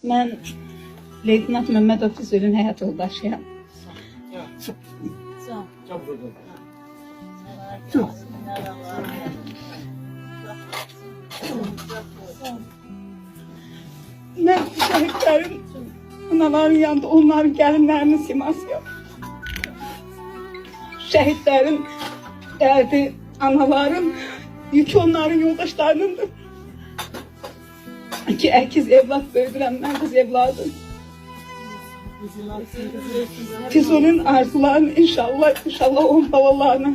Mən Leytinat Məmmədov Füzulinin həyat yoldaşıyam. Mən şəhidlərin anaların yanında onların gəlinlərinin simasıyam. Şəhidlərin dərdi anaların, yükü onların yoldaşlarınındır. İki əkiz evlat böyüdürəm, mən qız evladım. Füzulinin arzularını inşallah onun balalarına,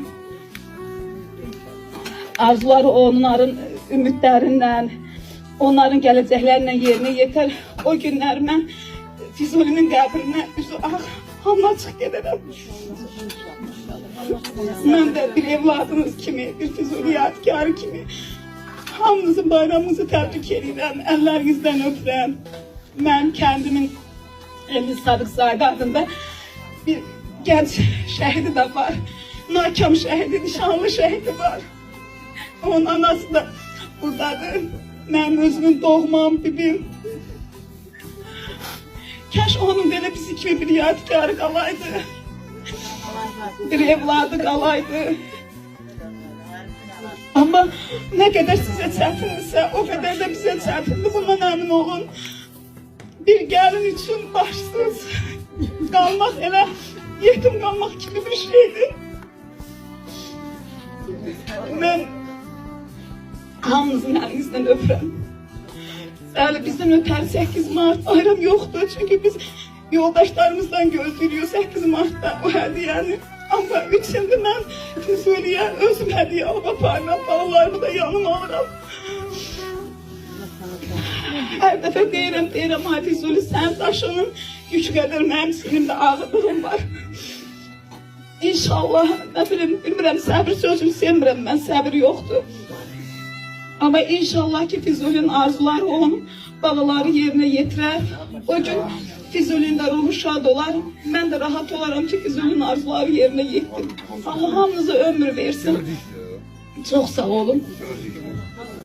arzuları onların ümidlərindən, onların gələcəklərlə yerinə yetər. O günlər mən Füzulinin qəbrinə üzü hamla çıx gedərəm. Mən də bir evladınız kimi, bir Füzuli yadigarı kimi hamınızın bayramınızı təbrik edirəm, əllərinizdən öpürəm. Mən kendimin Elvis Sarıqzadə adında bir genç şəhidi de var. Nakam şəhidi, nişanlı şəhidi var. Onun anası da buradadır. Mənim özümün doğmam, bibim. Kaş onun belə bizi kimi bir yadigarı qalaydı. Bir evladı qalaydı. Ama ne kadar size çətindirsə, o kadar da bize çətindir, bundan əmin olun. Bir gəlin üçün başsız qalmaq, elə yetim qalmaq kimi bir şeydir. Mən hamınızın əlinizdən öpürəm. Bəli, bizden ötər 8 Mart bayram yoxdur, çünkü biz yoldaşlarımızdan gözlüyoruz 8 Mart'ta o hədiyəni. Ama 3 ildir mən Füzuliyə özüm hediye alıp aparıram, balalarımı da yanıma alıram. Her dəfə deyirəm, ay Füzuli, sən daşının gücü qədər mənim sinimdə ağırlığım var. İnşallah, nə bilim, bilmirəm, səbir sözünü sevmirəm, mən səbir yoxdur. Ama inşallah ki Füzulinin arzuları onun balaları yerine yetirər. O gün Füzulinin de ruhu şad olar. Ben de rahat olaram ki Füzulinin arzuları yerine yetir. Allah hamınıza ömür versin. Çok sağ olun.